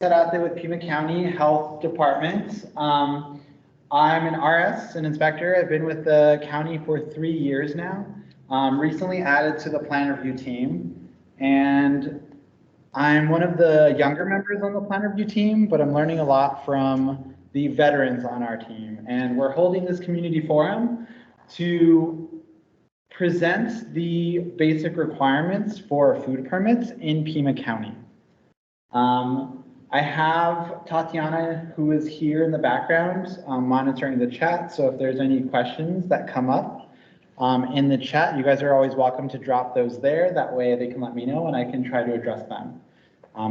Out there with Pima County Health Department. I'm an RS, an inspector. I've been with the county for 3 years now. Recently added to the plan review team, and I'm one of the younger members on the plan review team, but I'm learning a lot from the veterans on our team. And we're holding this community forum to present the basic requirements for food permits in Pima County. I have Tatiana, who is here in the background, monitoring the chat. So if there's any questions that come up in the chat, you guys are always welcome to drop those there. That way they can let me know and I can try to address them.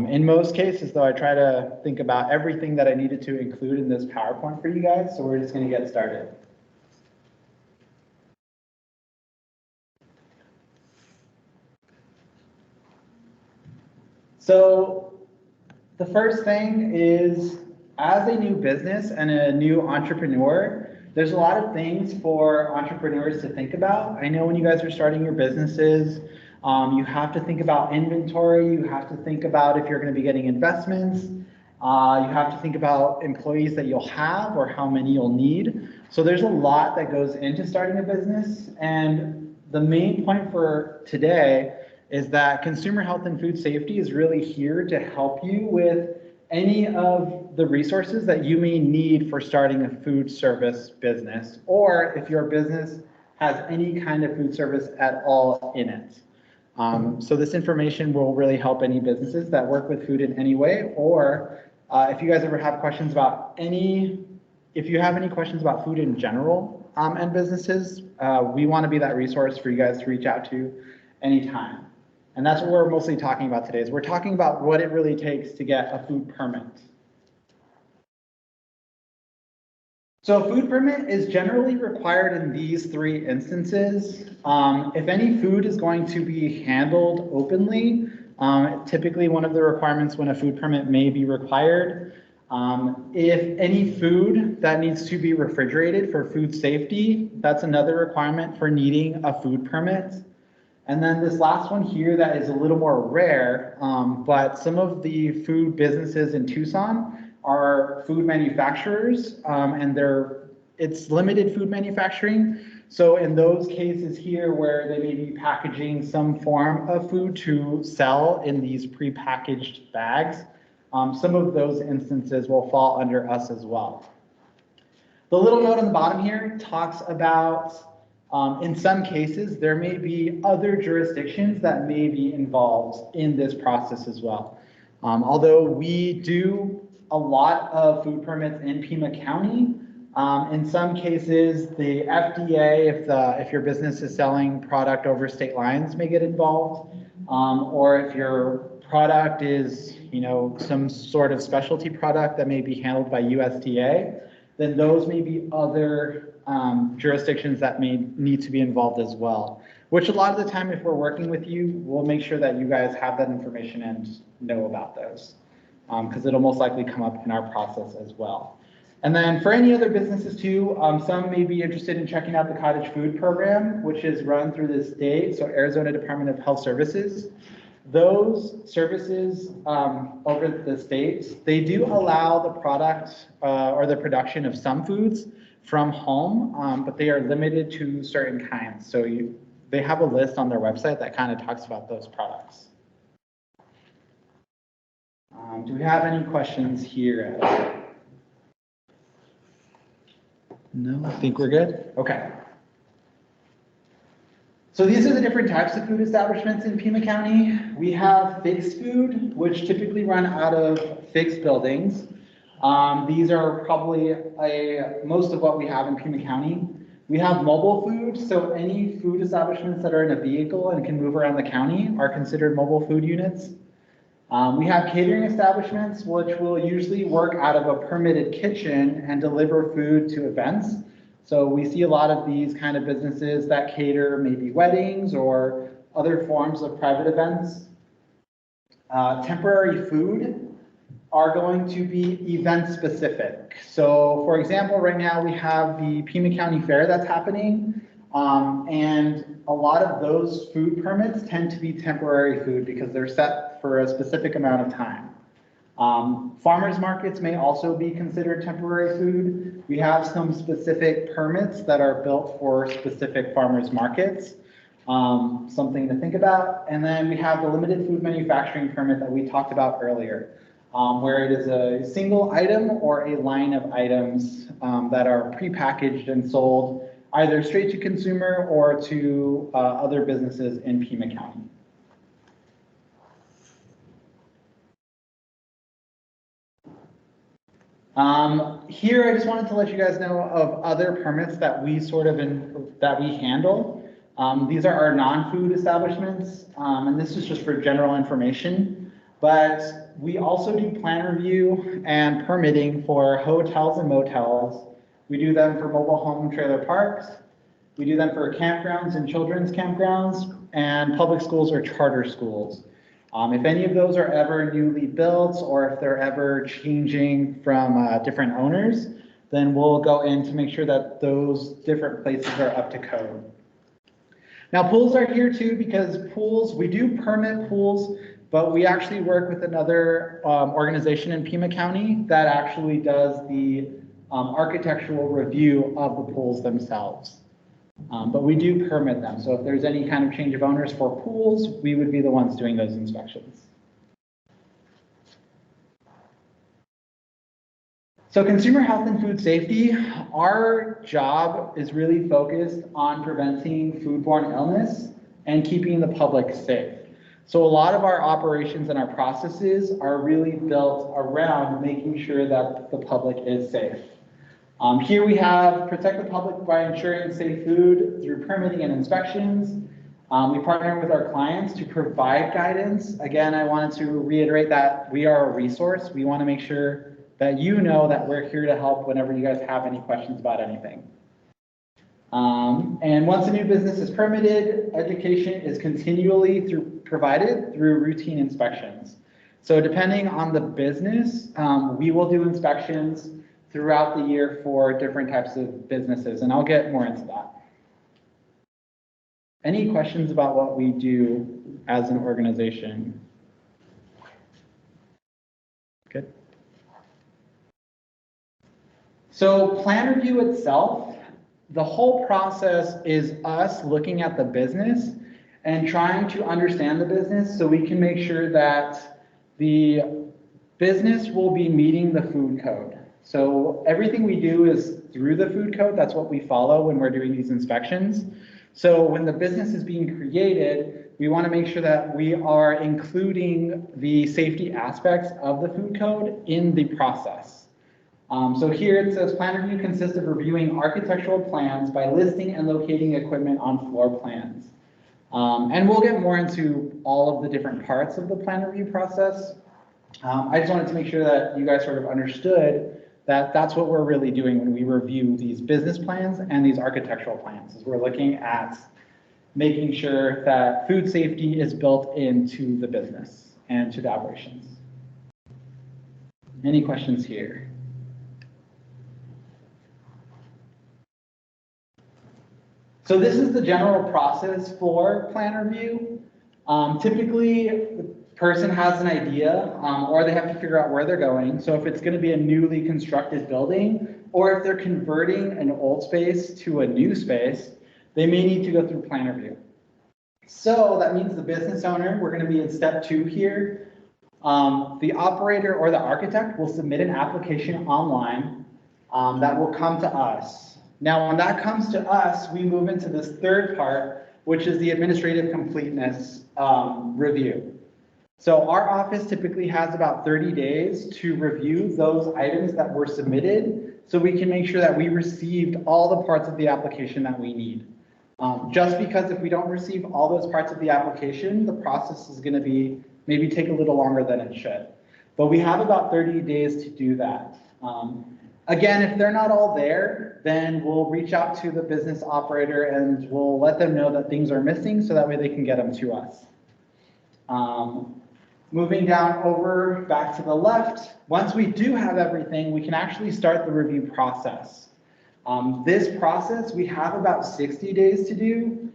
In most cases, though, I try to think about everything that I needed to include in this PowerPoint for you guys. So we're just going to get started. So the first thing is, as a new business and a new entrepreneur, there's a lot of things for entrepreneurs to think about. I know when you guys are starting your businesses, you have to think about inventory, you have to think about if you're going to be getting investments, you have to think about employees that you'll have or how many you'll need. So there's a lot that goes into starting a business, and the main point for today is that consumer health and food safety is really here to help you with any of the resources that you may need for starting a food service business, or if your business has any kind of food service at all in it. So this information will really help any businesses that work with food in any way, or if you guys ever have questions about if you have any questions about food in general and businesses, we want to be that resource for you guys to reach out to anytime. And that's what we're mostly talking about today, is we're talking about what it really takes to get a food permit. So a food permit is generally required in these 3 instances. If any food is going to be handled openly, typically one of the requirements when a food permit may be required. If any food that needs to be refrigerated for food safety, that's another requirement for needing a food permit. And then this last one here that is a little more rare, but some of the food businesses in Tucson are food manufacturers, and it's limited food manufacturing. So in those cases here where they may be packaging some form of food to sell in these prepackaged bags, some of those instances will fall under us as well. The little note on the bottom here talks about in some cases, there may be other jurisdictions that may be involved in this process as well. Although we do a lot of food permits in Pima County, in some cases, the FDA, if your business is selling product over state lines, may get involved, or if your product is, some sort of specialty product that may be handled by USDA, then those may be other jurisdictions that may need to be involved as well, which a lot of the time, if we're working with you, we'll make sure that you guys have that information and know about those, because it'll most likely come up in our process as well. And then for any other businesses too, some may be interested in checking out the cottage food program, which is run through the state, so Arizona Department of Health Services. Those services over the states, they do allow the product or the production of some foods from home, but they are limited to certain kinds. So they have a list on their website that kind of talks about those products. Do we have any questions here? No, I think we're good. Okay. So these are the different types of food establishments in Pima County. We have fixed food, which typically run out of fixed buildings. These are probably most of what we have in Pima County. We have mobile food, so any food establishments that are in a vehicle and can move around the county are considered mobile food units. We have catering establishments, which will usually work out of a permitted kitchen and deliver food to events. So we see a lot of these kind of businesses that cater maybe weddings or other forms of private events. Temporary food are going to be event specific. So for example, right now we have the Pima County Fair that's happening, and a lot of those food permits tend to be temporary food because they're set for a specific amount of time. Farmers markets may also be considered temporary food. We have some specific permits that are built for specific farmers markets. Something to think about. And then we have the limited food manufacturing permit that we talked about earlier, where it is a single item or a line of items that are prepackaged and sold either straight to consumer or to other businesses in Pima County. Here, I just wanted to let you guys know of other permits that we handle. These are our non-food establishments, and this is just for general information. But we also do plan review and permitting for hotels and motels. We do them for mobile home trailer parks. We do them for campgrounds and children's campgrounds and public schools or charter schools. If any of those are ever newly built or if they're ever changing from different owners, then we'll go in to make sure that those different places are up to code. Now, pools are here too because pools, we do permit pools, but we actually work with another organization in Pima County that actually does the architectural review of the pools themselves. But we do permit them. So if there's any kind of change of owners for pools, we would be the ones doing those inspections. So consumer health and food safety, our job is really focused on preventing foodborne illness and keeping the public safe. So a lot of our operations and our processes are really built around making sure that the public is safe. Here we have protect the public by ensuring safe food through permitting and inspections. We partner with our clients to provide guidance. Again, I wanted to reiterate that we are a resource. We want to make sure that you know that we're here to help whenever you guys have any questions about anything. And once a new business is permitted, education is continually provided through routine inspections. So depending on the business, we will do inspections throughout the year for different types of businesses, and I'll get more into that. Any questions about what we do as an organization? Good. So plan review itself, the whole process is us looking at the business and trying to understand the business so we can make sure that the business will be meeting the food code. So everything we do is through the food code. That's what we follow when we're doing these inspections. So when the business is being created, we want to make sure that we are including the safety aspects of the food code in the process. So here it says plan review consists of reviewing architectural plans by listing and locating equipment on floor plans. And we'll get more into all of the different parts of the plan review process. I just wanted to make sure that you guys sort of understood that that's what we're really doing when we review these business plans and these architectural plans, is we're looking at making sure that food safety is built into the business and to the operations. Any questions here? So this is the general process for plan review. Typically, the person has an idea or they have to figure out where they're going. So if it's going to be a newly constructed building, or if they're converting an old space to a new space, they may need to go through plan review. So that means the business owner, we're going to be in step 2 here. The operator or the architect will submit an application online that will come to us. Now, when that comes to us, we move into this third part, which is the administrative completeness review. So our office typically has about 30 days to review those items that were submitted so we can make sure that we received all the parts of the application that we need. Just because if we don't receive all those parts of the application, the process is going to be maybe take a little longer than it should. But we have about 30 days to do that. Again, if they're not all there, then we'll reach out to the business operator and we'll let them know that things are missing so that way they can get them to us. Moving down over back to the left, once we do have everything, we can actually start the review process. This process we have about 60 days to do.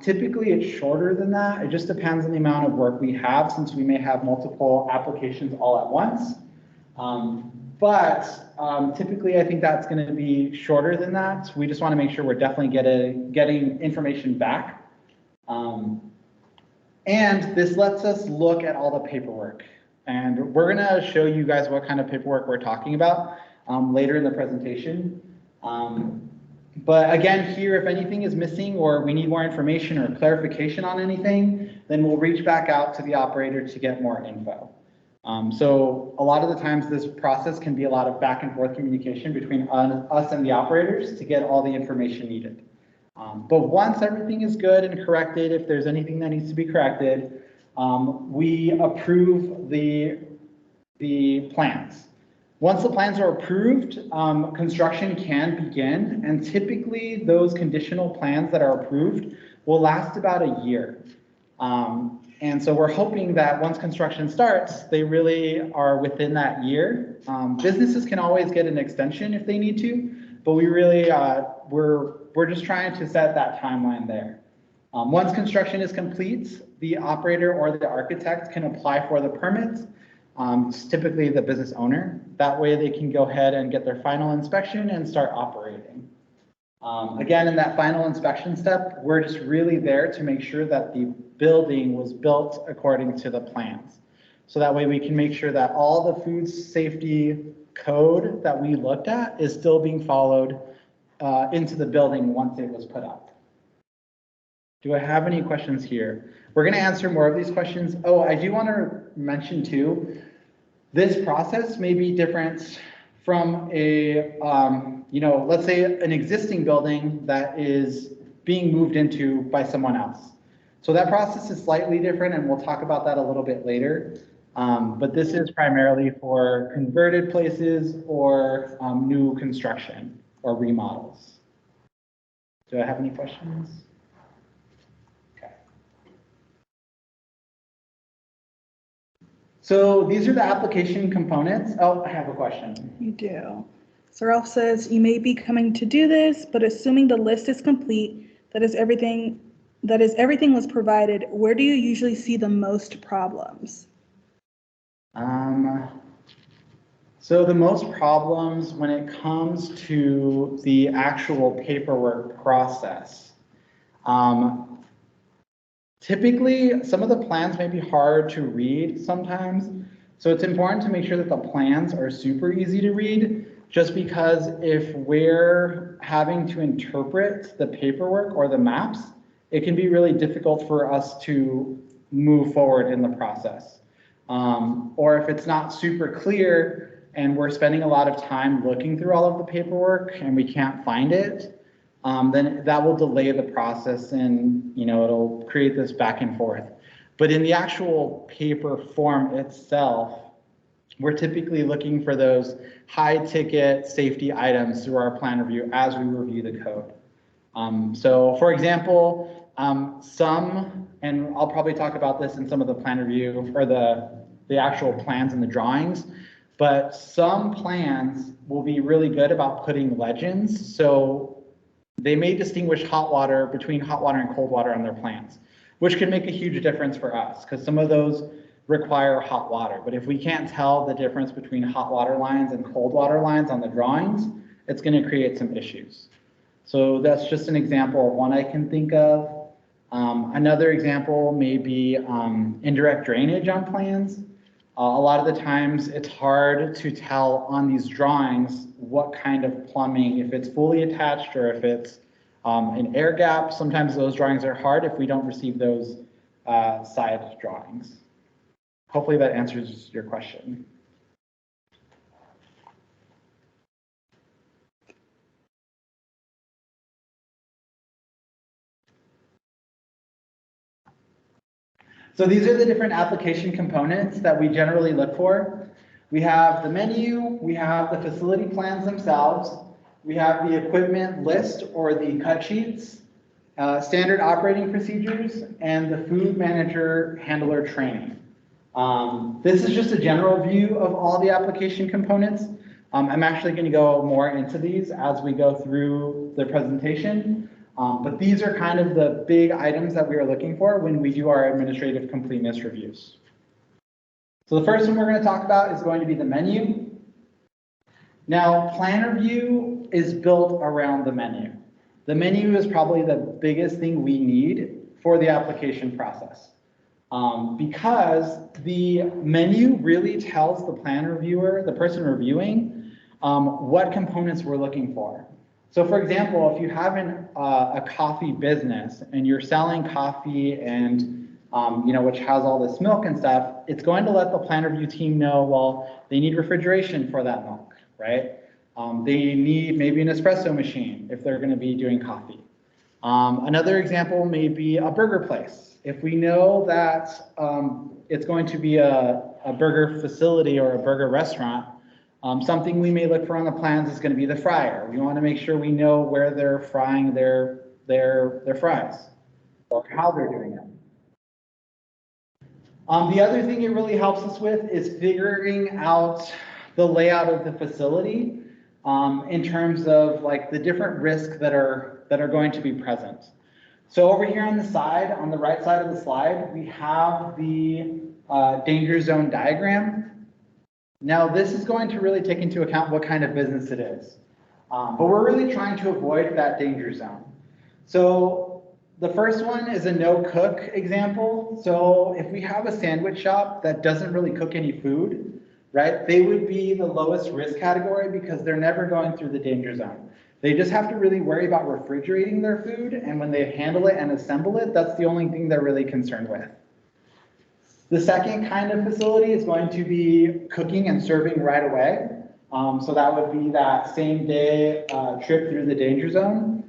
Typically, it's shorter than that. It just depends on the amount of work we have, since we may have multiple applications all at once. Typically, I think that's going to be shorter than that. We just want to make sure we're definitely getting information back. And this lets us look at all the paperwork. And we're going to show you guys what kind of paperwork we're talking about later in the presentation. But again, here, if anything is missing or we need more information or clarification on anything, then we'll reach back out to the operator to get more info. So a lot of the times this process can be a lot of back and forth communication between us and the operators to get all the information needed. But once everything is good and corrected, if there's anything that needs to be corrected, we approve the plans. Once the plans are approved, construction can begin, and typically those conditional plans that are approved will last about a year. And so we're hoping that once construction starts, they really are within that year. Businesses can always get an extension if they need to, but we really, we're just trying to set that timeline there. Once construction is complete, the operator or the architect can apply for the permit. It's typically the business owner. That way they can go ahead and get their final inspection and start operating. Again, in that final inspection step, we're just really there to make sure that the building was built according to the plans. So that way we can make sure that all the food safety code that we looked at is still being followed into the building once it was put up. Do I have any questions here? We're going to answer more of these questions. Oh, I do want to mention too, this process may be different from a, let's say an existing building that is being moved into by someone else. So that process is slightly different, and we'll talk about that a little bit later. But this is primarily for converted places or new construction or remodels. Do I have any questions? Okay. So these are the application components. Oh, I have a question. You do. So Ralph says, you may be coming to do this, but assuming the list is complete, that is everything was provided, where do you usually see the most problems? So the most problems when it comes to the actual paperwork process. Typically, some of the plans may be hard to read sometimes. So it's important to make sure that the plans are super easy to read, just because if we're having to interpret the paperwork or the maps, it can be really difficult for us to move forward in the process. Or if it's not super clear and we're spending a lot of time looking through all of the paperwork and we can't find it, then that will delay the process and it'll create this back and forth. But in the actual paper form itself, we're typically looking for those high ticket safety items through our plan review as we review the code. So for example, and I'll probably talk about this in some of the plan review or the actual plans and the drawings, but some plans will be really good about putting legends. So they may distinguish between hot water and cold water on their plans, which can make a huge difference for us because some of those require hot water. But if we can't tell the difference between hot water lines and cold water lines on the drawings, it's going to create some issues. So that's just an example of one I can think of. Another example may be indirect drainage on plans. A lot of the times it's hard to tell on these drawings what kind of plumbing, if it's fully attached or if it's an air gap. Sometimes those drawings are hard if we don't receive those side drawings. Hopefully that answers your question. So these are the different application components that we generally look for. We have the menu, we have the facility plans themselves, we have the equipment list or the cut sheets, standard operating procedures, and the food manager handler training. This is just a general view of all the application components. I'm actually going to go more into these as we go through the presentation. But these are kind of the big items that we are looking for when we do our administrative completeness reviews. So the first one we're going to talk about is going to be the menu. Now, plan review is built around the menu. The menu is probably the biggest thing we need for the application process. Because the menu really tells the plan reviewer, the person reviewing, what components we're looking for. So for example, if you have a coffee business and you're selling coffee and which has all this milk and stuff, it's going to let the plan review team know, well, they need refrigeration for that milk, right? They need maybe an espresso machine if they're going to be doing coffee. Another example may be a burger place. If we know that it's going to be a burger facility or a burger restaurant, something we may look for on the plans is going to be the fryer. We want to make sure we know where they're frying their fries or how they're doing it. The other thing it really helps us with is figuring out the layout of the facility in terms of like the different risks that are going to be present. So over here on the side, on the right side of the slide, we have the danger zone diagram. Now this is going to really take into account what kind of business it is. But we're really trying to avoid that danger zone. So the first one is a no cook example. So if we have a sandwich shop that doesn't really cook any food, right, they would be the lowest risk category because they're never going through the danger zone. They just have to really worry about refrigerating their food, and when they handle it and assemble it, that's the only thing they're really concerned with. The second kind of facility is going to be cooking and serving right away. So that would be that same day trip through the danger zone.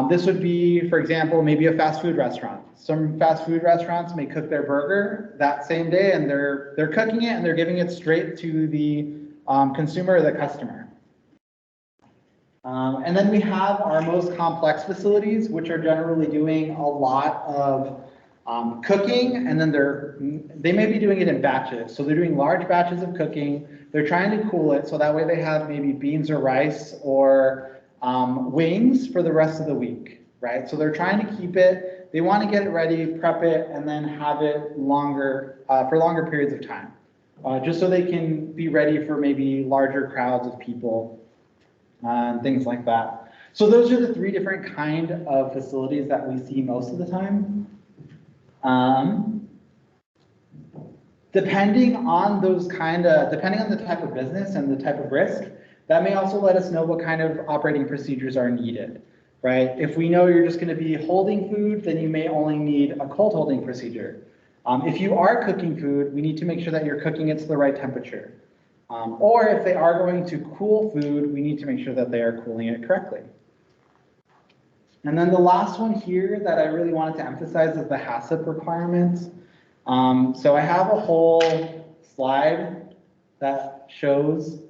This would be, for example, maybe a fast food restaurant. Some fast food restaurants may cook their burger that same day, and they're cooking it and they're giving it straight to the consumer or the customer. And then we have our most complex facilities, which are generally doing a lot of cooking, and then they may be doing it in batches. So they're doing large batches of cooking. They're trying to cool it, so that way they have maybe beans or rice or wings for the rest of the week, right? So they're trying to keep it, they want to get it ready, prep it, and then have it longer, for longer periods of time, just so they can be ready for maybe larger crowds of people and things like that. So those are the three different kind of facilities that we see most of the time. Depending on the type of business and the type of risk, that may also let us know what kind of operating procedures are needed, right? If we know you're just going to be holding food, then you may only need a cold holding procedure. If you are cooking food, we need to make sure that you're cooking it to the right temperature. Or if they are going to cool food, we need to make sure that they are cooling it correctly. And then the last one here that I really wanted to emphasize is the HACCP requirements. So I have a whole slide that shows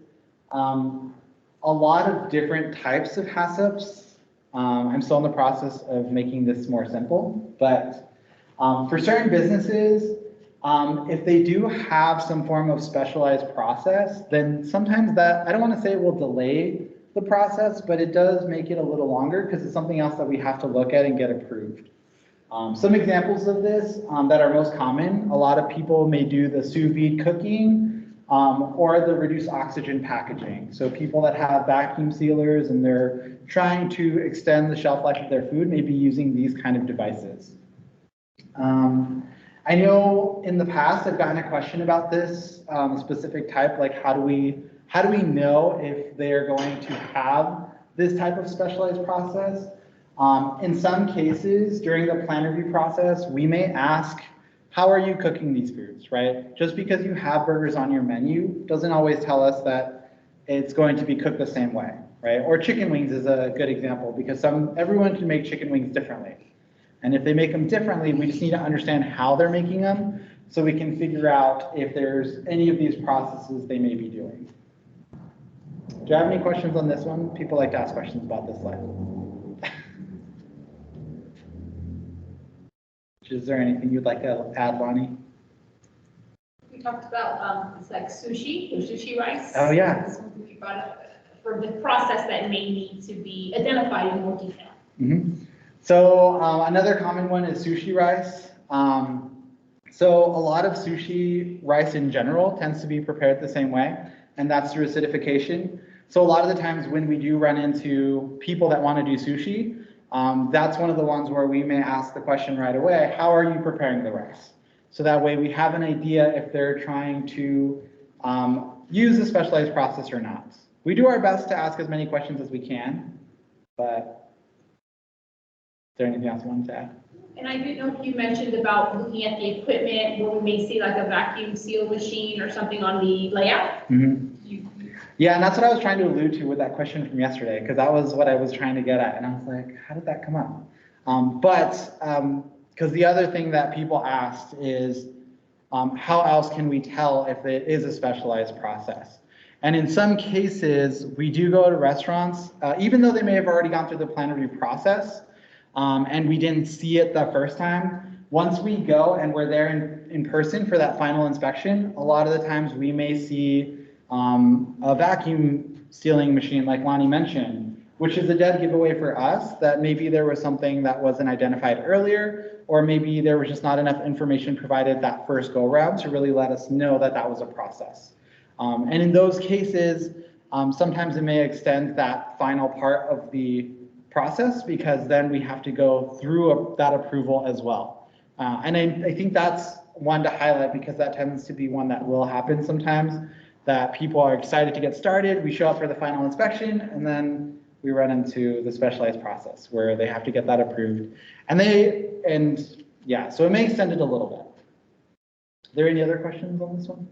a lot of different types of HACCPs. I'm still in the process of making this more simple, but for certain businesses, if they do have some form of specialized process, then sometimes that, I don't want to say it will delay the process, but it does make it a little longer because it's something else that we have to look at and get approved. Some examples of this that are most common, a lot of people may do the sous vide cooking or the reduced oxygen packaging. So people that have vacuum sealers and they're trying to extend the shelf life of their food may be using these kind of devices. I know in the past I've gotten a question about this specific type, like how do we know if they're going to have this type of specialized process? In some cases, during the plan review process, we may ask, how are you cooking these foods, right? Just because you have burgers on your menu doesn't always tell us that it's going to be cooked the same way, right? Or chicken wings is a good example because everyone can make chicken wings differently. And if they make them differently, we just need to understand how they're making them so we can figure out if there's any of these processes they may be doing. Do you have any questions on this one? People like to ask questions about this slide. Is there anything you'd like to add, Lonnie? We talked about it's like sushi, or sushi rice. Oh yeah. This one we brought up for the process that may need to be identified in more detail. Mm-hmm. So another common one is sushi rice. So a lot of sushi rice in general tends to be prepared the same way, and that's through acidification. So a lot of the times when we do run into people that want to do sushi, that's one of the ones where we may ask the question right away, how are you preparing the rice? So that way we have an idea if they're trying to use a specialized process or not. We do our best to ask as many questions as we can, but is there anything else you wanted to add? And I didn't know if you mentioned about looking at the equipment where we may see like a vacuum seal machine or something on the layout. Yeah, and that's what I was trying to allude to with that question from yesterday, because that was what I was trying to get at, and I was like, how did that come up? Because the other thing that people asked is, how else can we tell if it is a specialized process? And in some cases, we do go to restaurants, even though they may have already gone through the plan review process, and we didn't see it the first time. Once we go and we're there in person for that final inspection, a lot of the times we may see a vacuum sealing machine like Lonnie mentioned, which is a dead giveaway for us that maybe there was something that wasn't identified earlier, or maybe there was just not enough information provided that first go around to really let us know that that was a process. And in those cases, sometimes it may extend that final part of the process because then we have to go through that approval as well. And I think that's one to highlight because that tends to be one that will happen sometimes, that people are excited to get started, we show up for the final inspection, and then we run into the specialized process where they have to get that approved. And yeah, so it may extend it a little bit. Are there any other questions on this one?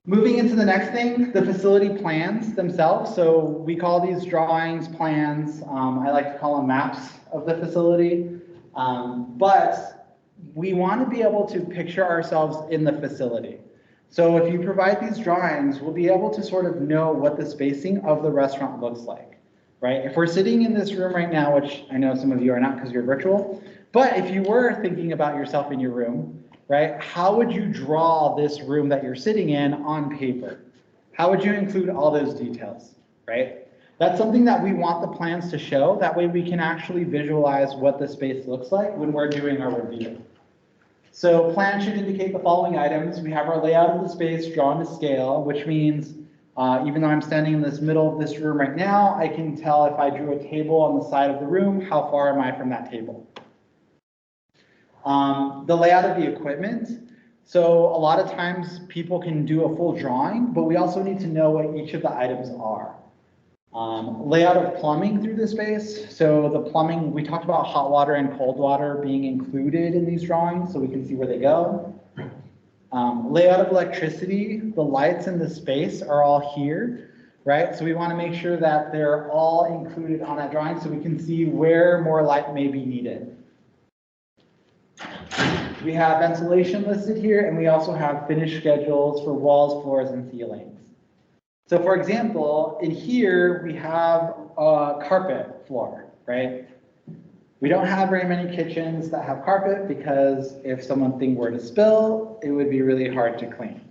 Moving into the next thing, the facility plans themselves. So we call these drawings, plans. I like to call them maps of the facility. But we want to be able to picture ourselves in the facility. So if you provide these drawings, we'll be able to sort of know what the spacing of the restaurant looks like, right? If we're sitting in this room right now, which I know some of you are not because you're virtual, but if you were thinking about yourself in your room, right, how would you draw this room that you're sitting in on paper? How would you include all those details, right? That's something that we want the plans to show. That way we can actually visualize what the space looks like when we're doing our review. So plan should indicate the following items. We have our layout of the space drawn to scale, which means even though I'm standing in this middle of this room right now, I can tell if I drew a table on the side of the room, how far am I from that table? The layout of the equipment. So a lot of times people can do a full drawing, but we also need to know what each of the items are. Layout of plumbing through the space. So the plumbing, we talked about hot water and cold water being included in these drawings so we can see where they go. Layout of electricity, the lights in the space are all here, right? So we want to make sure that they're all included on that drawing so we can see where more light may be needed. We have ventilation listed here, and we also have finish schedules for walls, floors, and ceilings. So for example, in here, we have a carpet floor, right? We don't have very many kitchens that have carpet because if something were to spill, it would be really hard to clean,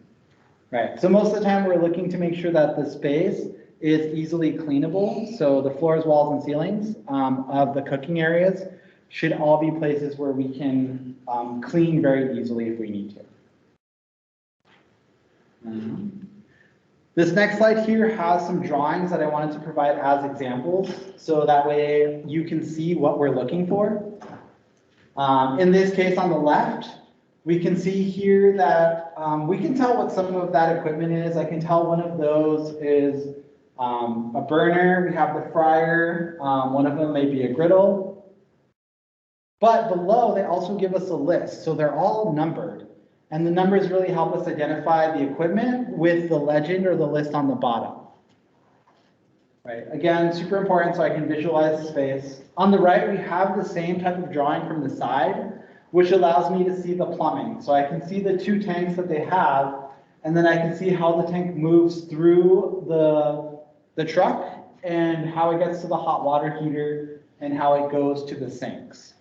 right? So most of the time, we're looking to make sure that the space is easily cleanable. So the floors, walls, and ceilings of the cooking areas should all be places where we can clean very easily if we need to. This next slide here has some drawings that I wanted to provide as examples, so that way you can see what we're looking for. In this case on the left, we can see here that we can tell what some of that equipment is. I can tell one of those is a burner. We have the fryer. One of them may be a griddle. But below, they also give us a list, so they're all numbered. And the numbers really help us identify the equipment with the legend or the list on the bottom. Right, again, super important so I can visualize the space. On the right, we have the same type of drawing from the side, which allows me to see the plumbing. So I can see the two tanks that they have, and then I can see how the tank moves through the truck and how it gets to the hot water heater and how it goes to the sinks.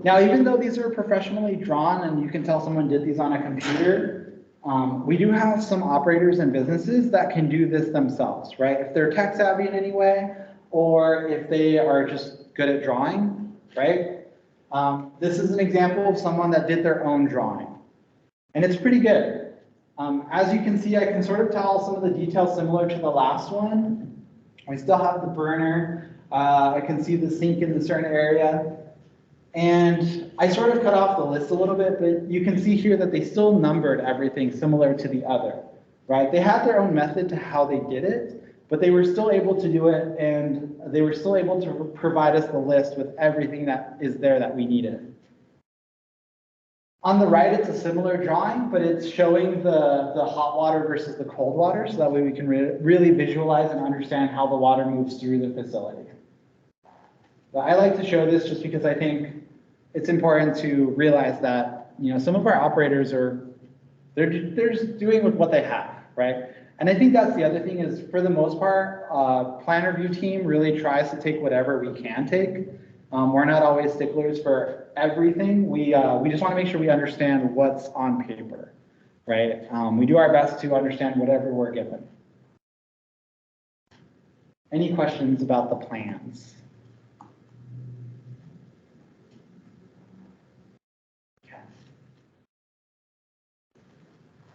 Now, even though these are professionally drawn and you can tell someone did these on a computer, We do have some operators and businesses that can do this themselves, right? If they're tech savvy in any way, or if they are just good at drawing, right? This is an example of someone that did their own drawing, and it's pretty good. As you can see, I can sort of tell some of the details similar to the last one. We still have the burner. I can see the sink in a certain area. And I sort of cut off the list a little bit, but you can see here that they still numbered everything similar to the other, right? They had their own method to how they did it, but they were still able to do it, and they were still able to provide us the list with everything that is there that we needed. On the right, it's a similar drawing, but it's showing the hot water versus the cold water, so that way we can really visualize and understand how the water moves through the facility. But I like to show this just because I think it's important to realize that, you know, some of our operators they're just doing with what they have, right? And I think that's the other thing is, for the most part, plan review team really tries to take whatever we can take. We're not always sticklers for everything. We just want to make sure we understand what's on paper, right? We do our best to understand whatever we're given. Any questions about the plans?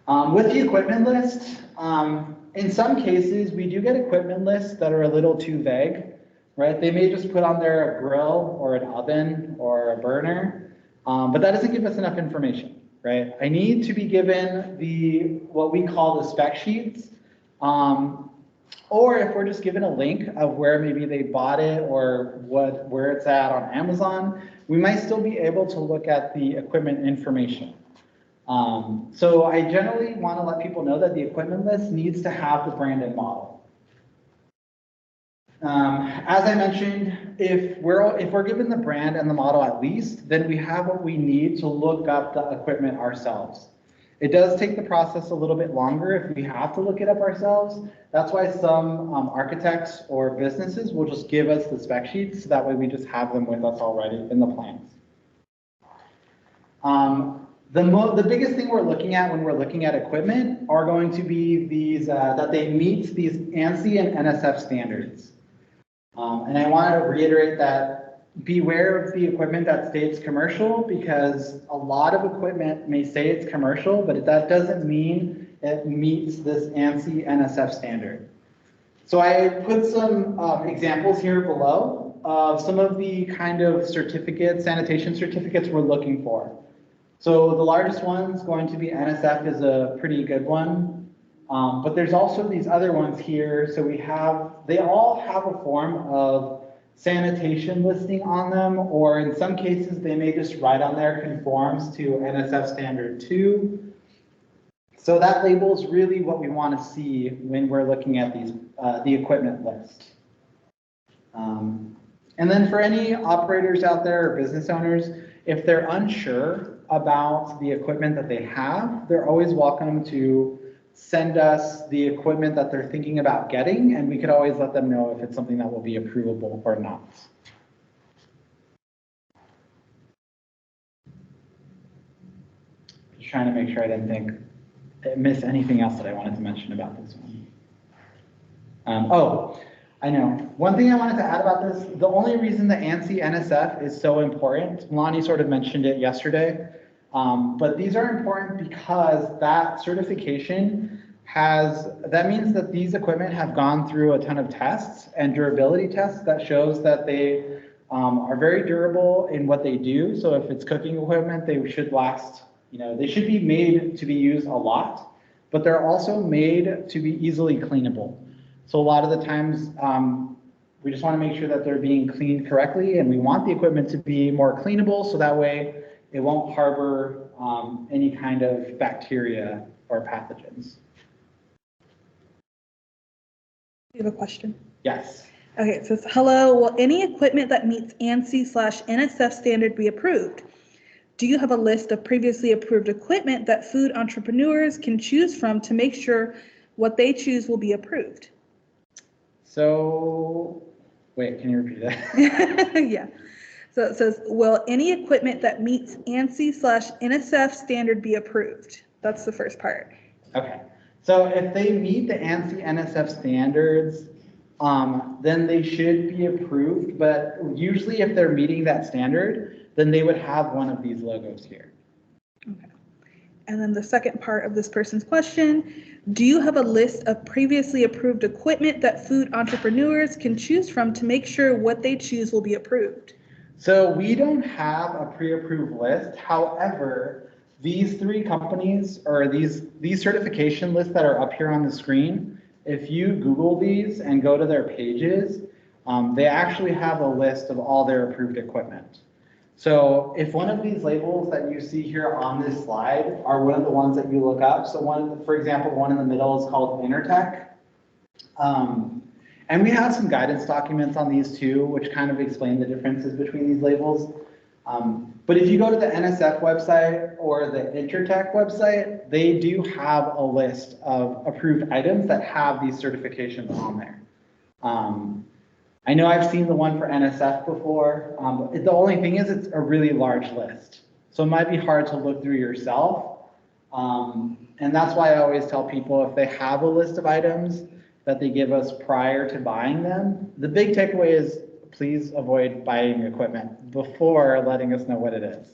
With the equipment list, in some cases, we do get equipment lists that are a little too vague, right? They may just put on there a grill or an oven or a burner, but that doesn't give us enough information, right? I need to be given what we call the spec sheets, or if we're just given a link of where maybe they bought it or where it's at on Amazon, we might still be able to look at the equipment information. So I generally want to let people know that the equipment list needs to have the brand and model. As I mentioned, if we're given the brand and the model at least, then we have what we need to look up the equipment ourselves. It does take the process a little bit longer if we have to look it up ourselves. That's why some architects or businesses will just give us the spec sheets, so that way we just have them with us already in the plans. The biggest thing we're looking at when we're looking at equipment are going to be these, that they meet these ANSI and NSF standards. And I want to reiterate that beware of the equipment that states commercial, because a lot of equipment may say it's commercial, but that doesn't mean it meets this ANSI NSF standard. So I put some examples here below of some of the kind of certificates, sanitation certificates we're looking for. So the largest one's going to be NSF, is a pretty good one. But there's also these other ones here. So they all have a form of sanitation listing on them, or in some cases, they may just write on there conforms to NSF standard 2. So that label is really what we want to see when we're looking at the equipment list. And then for any operators out there or business owners, if they're unsure about the equipment that they have, they're always welcome to send us the equipment that they're thinking about getting, and we could always let them know if it's something that will be approvable or not. Just trying to make sure I didn't miss anything else that I wanted to mention about this one. Oh, I know. One thing I wanted to add about this, the only reason the ANSI NSF is so important, Lonnie sort of mentioned it yesterday, but these are important because that certification that means that these equipment have gone through a ton of tests and durability tests that shows that they are very durable in what they do. So if it's cooking equipment, they should last, they should be made to be used a lot, but they're also made to be easily cleanable. So a lot of the times, we just want to make sure that they're being cleaned correctly, and we want the equipment to be more cleanable, so that way it won't harbor any kind of bacteria or pathogens. You have a question? Yes. Okay, it says, hello, will any equipment that meets ANSI/NSF standard be approved? Do you have a list of previously approved equipment that food entrepreneurs can choose from to make sure what they choose will be approved? So, wait, can you repeat that? Yeah. So it says, will any equipment that meets ANSI/NSF standard be approved? That's the first part. Okay, so if they meet the ANSI NSF standards, then they should be approved, but usually if they're meeting that standard, then they would have one of these logos here. Okay. And then the second part of this person's question, do you have a list of previously approved equipment that food entrepreneurs can choose from to make sure what they choose will be approved? So we don't have a pre-approved list. However, these three companies or these certification lists that are up here on the screen, if you Google these and go to their pages, they actually have a list of all their approved equipment. So if one of these labels that you see here on this slide are one of the ones that you look up, so one, for example, one in the middle is called Intertech. And we have some guidance documents on these too, which kind of explain the differences between these labels. But if you go to the NSF website or the Intertech website, they do have a list of approved items that have these certifications on there. I know I've seen the one for NSF before. The only thing is it's a really large list. So it might be hard to look through yourself. And that's why I always tell people if they have a list of items that they give us prior to buying them, the big takeaway is please avoid buying equipment before letting us know what it is.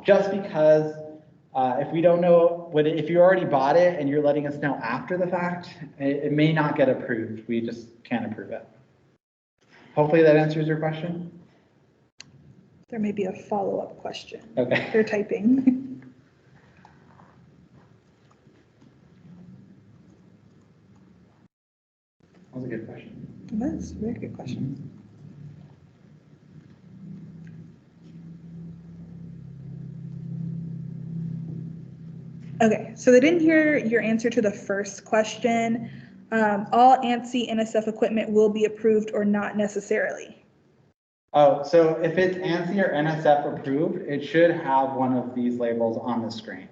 Just because if we don't know, if you already bought it and you're letting us know after the fact, it may not get approved. We just can't approve it. Hopefully that answers your question. There may be a follow-up question. Okay. They're typing. That was a good question. That's a very good question. Okay, so they didn't hear your answer to the first question. All ANSI NSF equipment will be approved or not necessarily. Oh, so if it's ANSI or NSF approved, it should have one of these labels on the screen.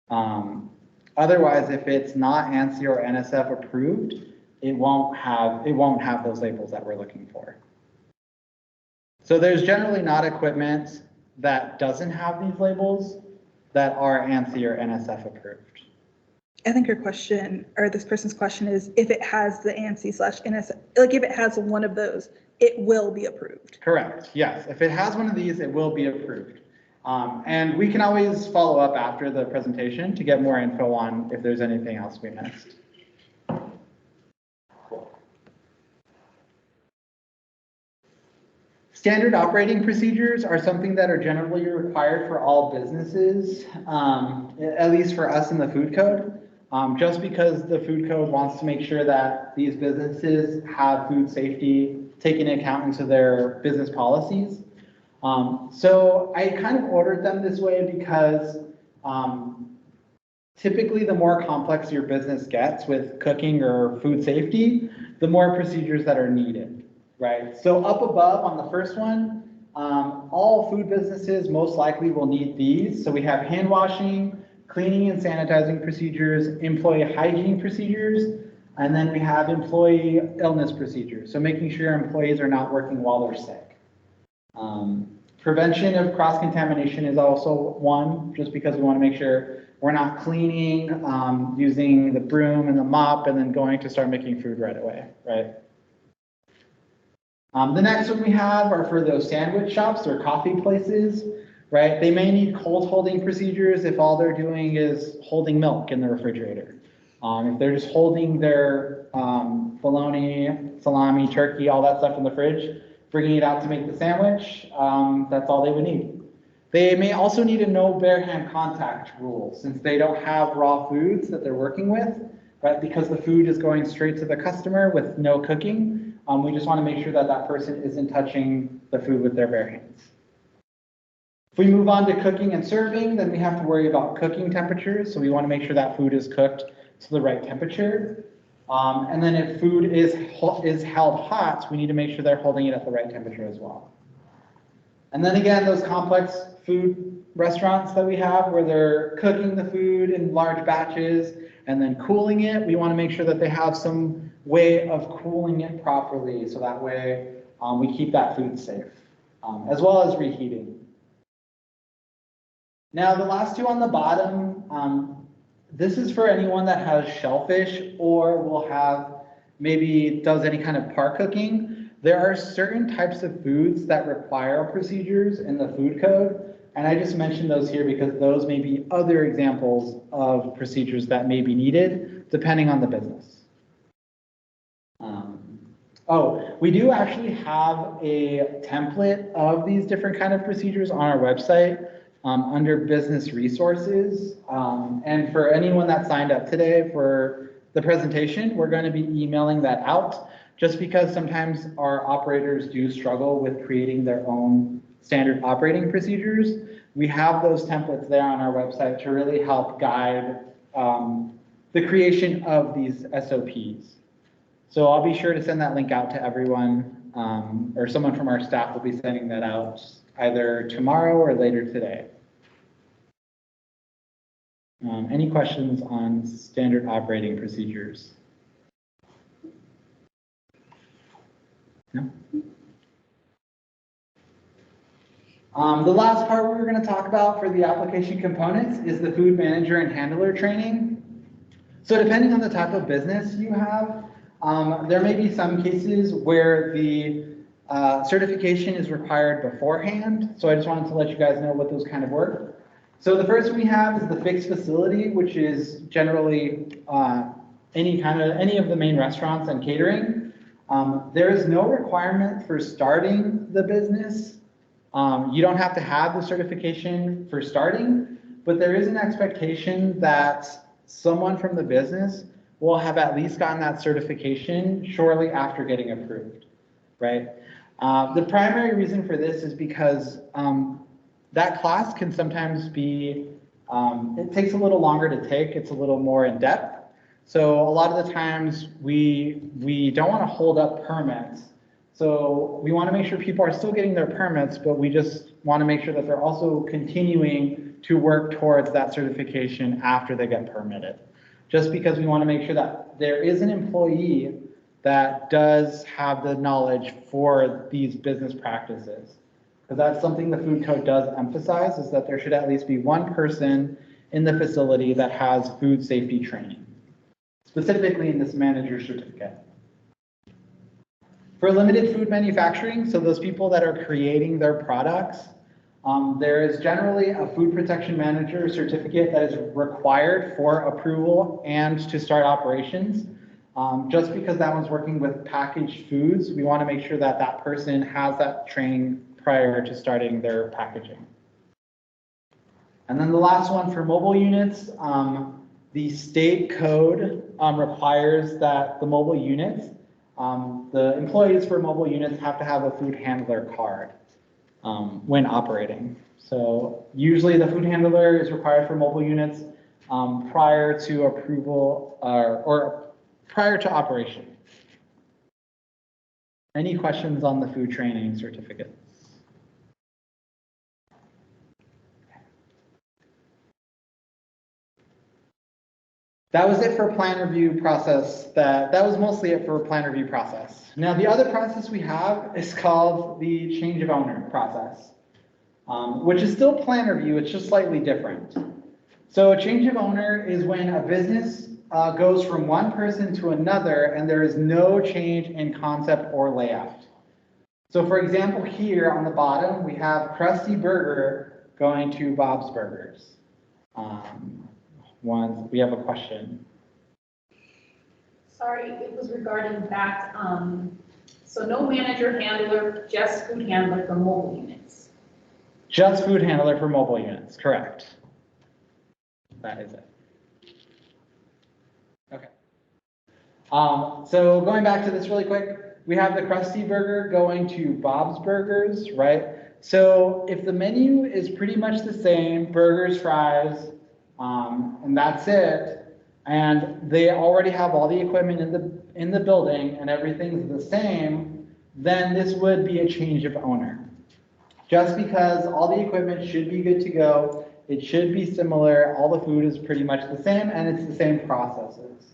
Otherwise, if it's not ANSI or NSF approved, it won't have those labels that we're looking for. So there's generally not equipment that doesn't have these labels that are ANSI or NSF approved. I think your question, or this person's question is, if it has the ANSI/NSF, like if it has one of those, it will be approved. Correct, yes. If it has one of these, it will be approved. And we can always follow up after the presentation to get more info on if there's anything else we missed. Cool. Standard operating procedures are something that are generally required for all businesses, at least for us in the food code. Just because the food code wants to make sure that these businesses have food safety taken into account into their business policies. So I kind of ordered them this way because typically the more complex your business gets with cooking or food safety, the more procedures that are needed, right? So up above on the first one, all food businesses most likely will need these. So we have hand washing, cleaning and sanitizing procedures, employee hygiene procedures, and then we have employee illness procedures. So making sure employees are not working while they're sick. Prevention of cross-contamination is also one, just because we want to make sure we're not cleaning, using the broom and the mop and then going to start making food right away, right? The next one we have are for those sandwich shops or coffee places, right? They may need cold holding procedures if all they're doing is holding milk in the refrigerator. If they're just holding their bologna, salami, turkey, all that stuff in the fridge, bringing it out to make the sandwich, that's all they would need. They may also need a no bare hand contact rule since they don't have raw foods that they're working with, right? Because the food is going straight to the customer with no cooking. We just want to make sure that that person isn't touching the food with their bare hands. If we move on to cooking and serving, then we have to worry about cooking temperatures. So we want to make sure that food is cooked to the right temperature. And then if food is held hot, we need to make sure they're holding it at the right temperature as well. And then again, those complex food restaurants that we have where they're cooking the food in large batches and then cooling it, we want to make sure that they have some way of cooling it properly. So that way we keep that food safe, as well as reheating. Now, the last two on the bottom, this is for anyone that has shellfish or will have, maybe does any kind of park cooking. There are certain types of foods that require procedures in the food code. And I just mentioned those here because those may be other examples of procedures that may be needed depending on the business. Oh, we do actually have a template of these different kind of procedures on our website under business resources. And for anyone that signed up today for the presentation, we're going to be emailing that out just because sometimes our operators do struggle with creating their own standard operating procedures. We have those templates there on our website to really help guide the creation of these SOPs. So I'll be sure to send that link out to everyone, or someone from our staff will be sending that out either tomorrow or later today. Any questions on standard operating procedures? No? The last part we're going to talk about for the application components is the food manager and handler training. So depending on the type of business you have, there may be some cases where the certification is required beforehand. So I just wanted to let you guys know what those kind of work. So the first we have is the fixed facility, which is generally any of the main restaurants and catering. There is no requirement for starting the business. You don't have to have the certification for starting, but there is an expectation that someone from the business will have at least gotten that certification shortly after getting approved, right? The primary reason for this is because that class can sometimes be, it takes a little longer to take, it's a little more in depth. So a lot of the times we don't want to hold up permits. So we want to make sure people are still getting their permits, but we just want to make sure that they're also continuing to work towards that certification after they get permitted. Just because we want to make sure that there is an employee that does have the knowledge for these business practices. Because that's something the food code does emphasize, is that there should at least be one person in the facility that has food safety training, specifically in this manager certificate. For limited food manufacturing, so those people that are creating their products, there is generally a food protection manager certificate that is required for approval and to start operations. Just because that one's working with packaged foods, we want to make sure that that person has that training prior to starting their packaging. And then the last one for mobile units, the state code requires that the mobile units, the employees for mobile units have to have a food handler card when operating. So usually the food handler is required for mobile units prior to approval or prior to operation. Any questions on the food training certificates? That was it for plan review process. That was mostly it for plan review process. Now the other process we have is called the change of owner process, which is still plan review, it's just slightly different. So a change of owner is when a business goes from one person to another and there is no change in concept or layout. So for example, here on the bottom, we have Krusty Burger going to Bob's Burgers. We have a question. Sorry, it was regarding that. So no manager handler, just food handler for mobile units. Just food handler for mobile units, correct. That is it. Okay. So going back to this really quick, we have the Krusty Burger going to Bob's Burgers, right? So if the menu is pretty much the same, burgers, fries, and that's it, and they already have all the equipment in the building and everything's the same, then this would be a change of owner. Just because all the equipment should be good to go, it should be similar, all the food is pretty much the same, and it's the same processes.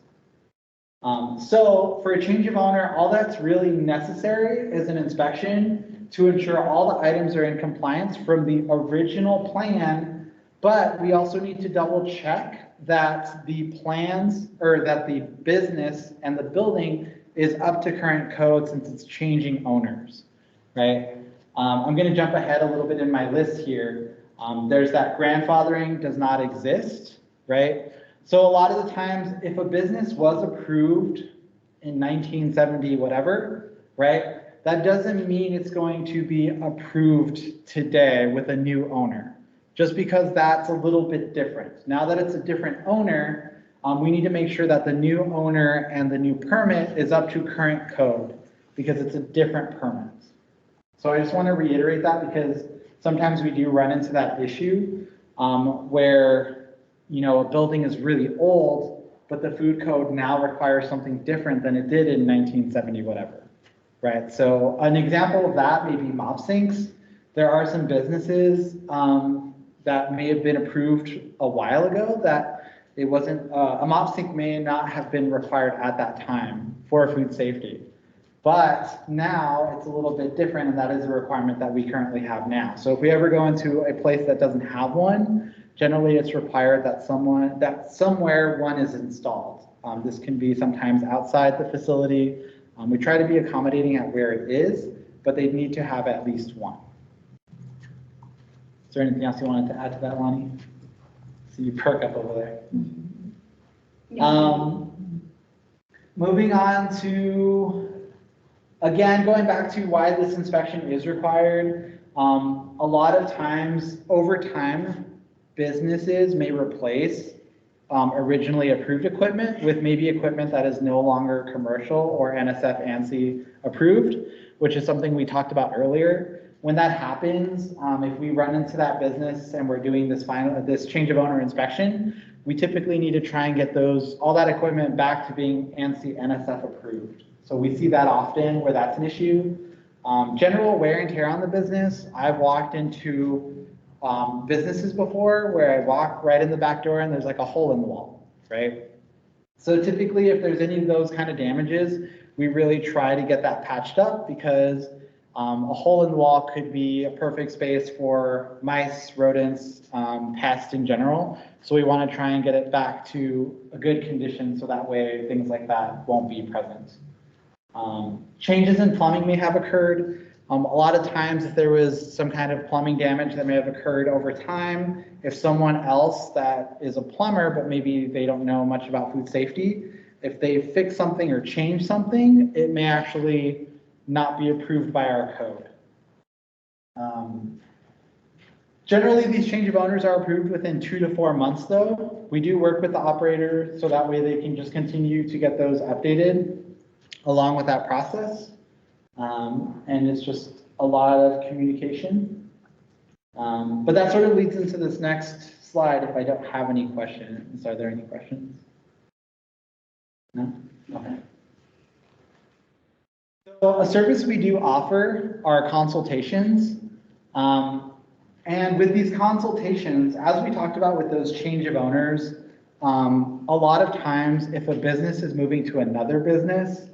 So for a change of owner, all that's really necessary is an inspection to ensure all the items are in compliance from the original plan But we also need to double check that the plans or that the business and the building is up to current code since it's changing owners, right? I'm going to jump ahead a little bit in my list here. There's that grandfathering does not exist, right? So a lot of the times, if a business was approved in 1970, whatever, right? That doesn't mean it's going to be approved today with a new owner, just because that's a little bit different. Now that it's a different owner, we need to make sure that the new owner and the new permit is up to current code because it's a different permit. So I just want to reiterate that because sometimes we do run into that issue where, you know, a building is really old, but the food code now requires something different than it did in 1970, whatever, right? So an example of that may be mop sinks. There are some businesses that may have been approved a while ago that it wasn't, a mop sink may not have been required at that time for food safety. But now it's a little bit different, and that is a requirement that we currently have now. So if we ever go into a place that doesn't have one, generally it's required that somewhere one is installed. This can be sometimes outside the facility. We try to be accommodating at where it is, but they need to have at least one. Is there anything else you wanted to add to that, Lonnie? So you perk up over there. Moving on to, again, going back to why this inspection is required. A lot of times, over time, businesses may replace originally approved equipment with maybe equipment that is no longer commercial or NSF ANSI approved, which is something we talked about earlier. When that happens, if we run into that business and we're doing this change of owner inspection, we typically need to try and get all that equipment back to being ANSI NSF approved. So we see that often where that's an issue. General wear and tear on the business. I've walked into businesses before where I walk right in the back door and there's like a hole in the wall, right? So typically if there's any of those kind of damages, we really try to get that patched up because a hole in the wall could be a perfect space for mice, rodents, pests in general. So we want to try and get it back to a good condition so that way things like that won't be present. Changes in plumbing may have occurred. A lot of times if there was some kind of plumbing damage that may have occurred over time, if someone else that is a plumber, but maybe they don't know much about food safety, if they fix something or change something, it may actually not be approved by our code. Generally, these change of owners are approved within 2 to 4 months though. We do work with the operator so that way they can just continue to get those updated along with that process. And it's just a lot of communication. But that sort of leads into this next slide if I don't have any questions. Are there any questions? No? Okay. So a service we do offer are consultations. And with these consultations, as we talked about with those change of owners, a lot of times if a business is moving to another business,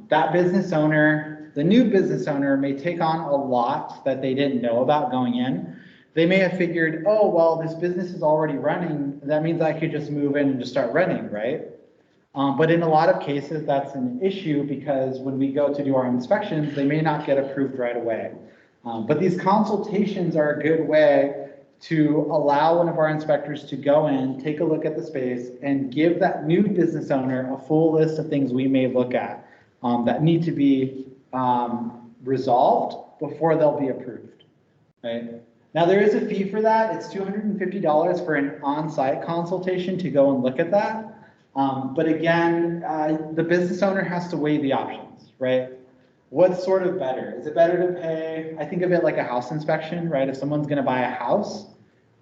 that business owner, the new business owner may take on a lot that they didn't know about going in. They may have figured, oh, well, this business is already running. That means I could just move in and just start running, right? But in a lot of cases, that's an issue because when we go to do our inspections, they may not get approved right away. But these consultations are a good way to allow one of our inspectors to go in, take a look at the space, and give that new business owner a full list of things we may look at that need to be resolved before they'll be approved, right? Now there is a fee for that. It's $250 for an on-site consultation to go and look at that. But again, the business owner has to weigh the options, right? What's sort of better? Is it better to pay, I think of it like a house inspection, right? If someone's gonna buy a house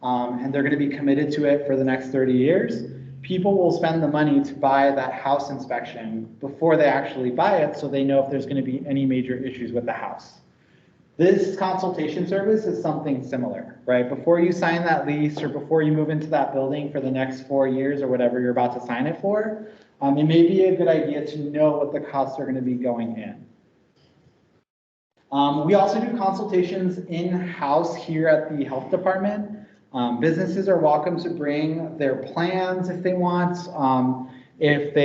and they're gonna be committed to it for the next 30 years, people will spend the money to buy that house inspection before they actually buy it so they know if there's gonna be any major issues with the house. This consultation service is something similar, right? Before you sign that lease or before you move into that building for the next 4 years or whatever you're about to sign it for, it may be a good idea to know what the costs are gonna be going in. We also do consultations in-house here at the health department. Businesses are welcome to bring their plans if they want. If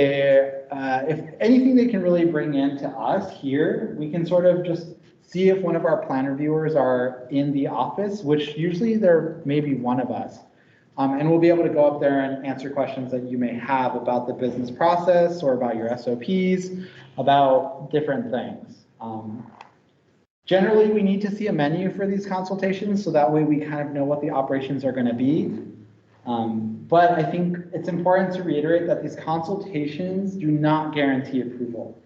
anything they can really bring in to us here, we can sort of just see if one of our plan reviewers are in the office, which usually there may be one of us. And we'll be able to go up there and answer questions that you may have about the business process or about your SOPs, about different things. Generally, we need to see a menu for these consultations, so that way we kind of know what the operations are going to be. But I think it's important to reiterate that these consultations do not guarantee approval,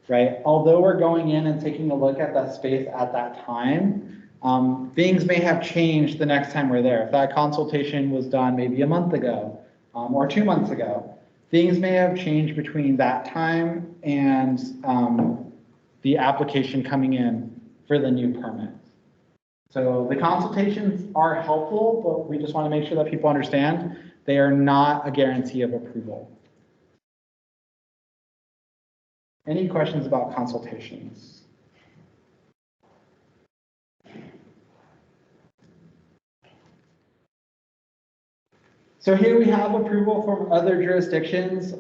right? Although we're going in and taking a look at that space at that time, things may have changed the next time we're there. If that consultation was done maybe a month ago or 2 months ago, things may have changed between that time and the application coming in for the new permit. So the consultations are helpful, but we just want to make sure that people understand they are not a guarantee of approval. Any questions about consultations? So here we have approval from other jurisdictions.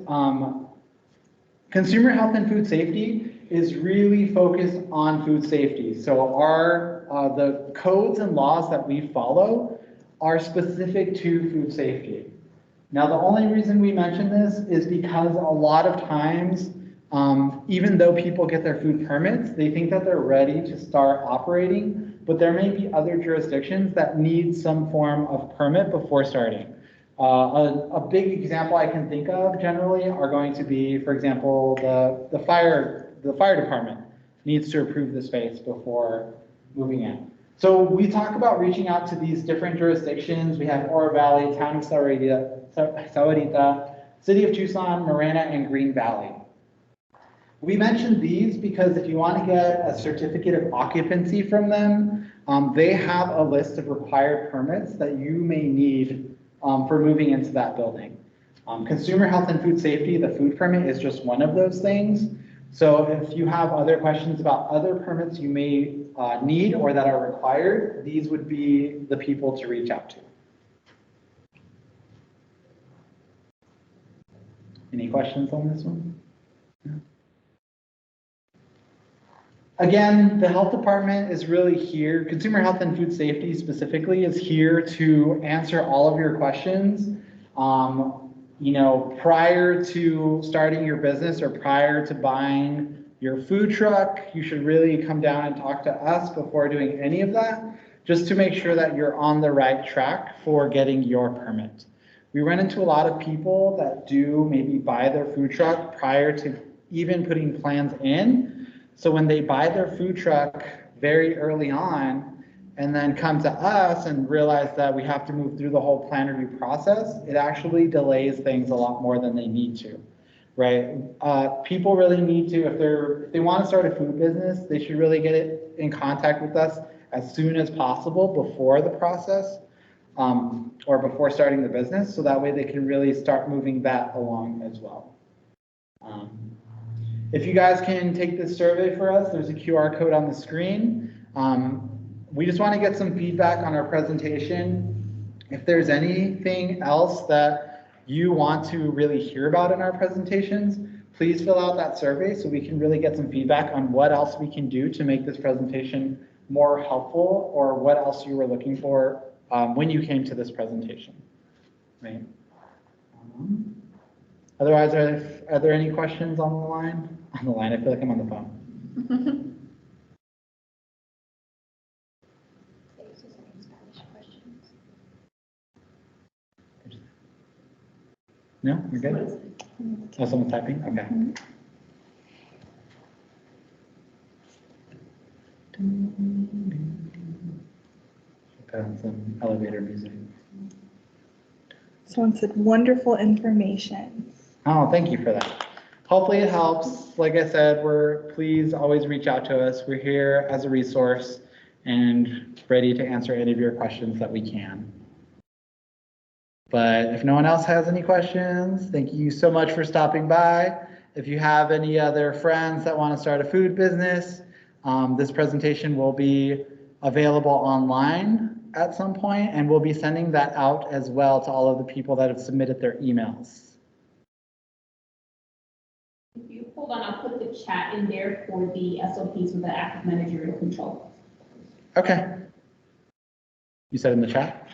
Consumer health and food safety is really focused on food safety. So the codes and laws that we follow are specific to food safety. Now, the only reason we mention this is because a lot of times, even though people get their food permits, they think that they're ready to start operating, but there may be other jurisdictions that need some form of permit before starting. A big example I can think of generally are going to be, for example, the fire department needs to approve the space before moving in. So we talk about reaching out to these different jurisdictions. We have Oro Valley, Town of Sahuarita, City of Tucson, Marana, and Green Valley. We mentioned these because if you want to get a certificate of occupancy from them, they have a list of required permits that you may need for moving into that building. Consumer health and food safety, the food permit is just one of those things. So if you have other questions about other permits you may need or that are required, these would be the people to reach out to. Any questions on this one? No? Again, the health department is really here. Consumer health and food safety specifically is here to answer all of your questions. Prior to starting your business or prior to buying your food truck, you should really come down and talk to us before doing any of that, just to make sure that you're on the right track for getting your permit. We run into a lot of people that do maybe buy their food truck prior to even putting plans in. So when they buy their food truck very early on, and then come to us and realize that we have to move through the whole plan review process, it actually delays things a lot more than they need to, right? People really need to, if they want to start a food business, they should really get it in contact with us as soon as possible before the process or before starting the business, so that way they can really start moving that along as well. If you guys can take this survey for us, there's a QR code on the screen. We just want to get some feedback on our presentation. If there's anything else that you want to really hear about in our presentations, please fill out that survey so we can really get some feedback on what else we can do to make this presentation more helpful, or what else you were looking for when you came to this presentation. Right? Otherwise, are there any questions on the line? On the line, I feel like I'm on the phone. No, you're good? Oh, someone's typing? Okay. Put on some elevator music. Someone said wonderful information. Oh, thank you for that. Hopefully it helps. Like I said, please always reach out to us. We're here as a resource and ready to answer any of your questions that we can. But if no one else has any questions, thank you so much for stopping by. If you have any other friends that want to start a food business, this presentation will be available online at some point, and we'll be sending that out as well to all of the people that have submitted their emails. If you hold on, I'll put the chat in there for the SOPs with the active managerial control. Okay. You said in the chat?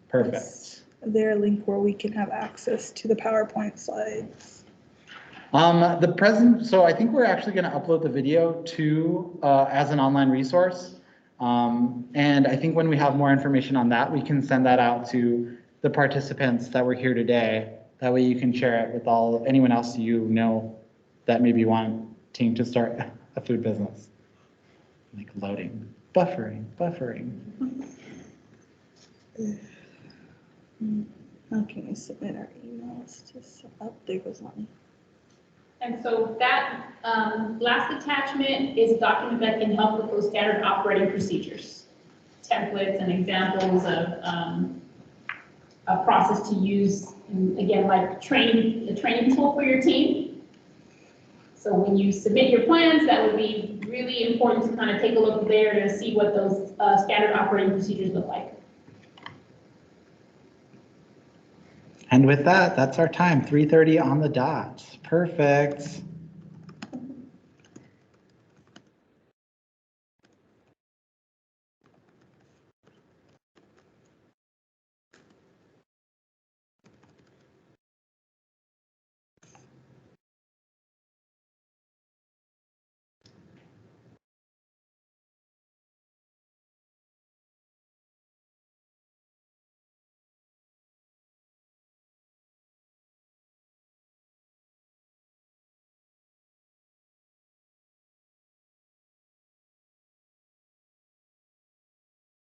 Perfect. Is there a link where we can have access to the PowerPoint slides? So I think we're actually going to upload the video to as an online resource. And I think when we have more information on that, we can send that out to the participants that were here today. That way you can share it with anyone else you know that maybe wanting to start a food business. Like loading, buffering. How can we submit our emails? There goes one. And so that last attachment is a document that can help with those standard operating procedures, templates and examples of a process to use, and again, like a training tool for your team. So when you submit your plans, that would be really important to kind of take a look there to see what those standard operating procedures look like. And with that, that's our time, 3:30 on the dot. Perfect.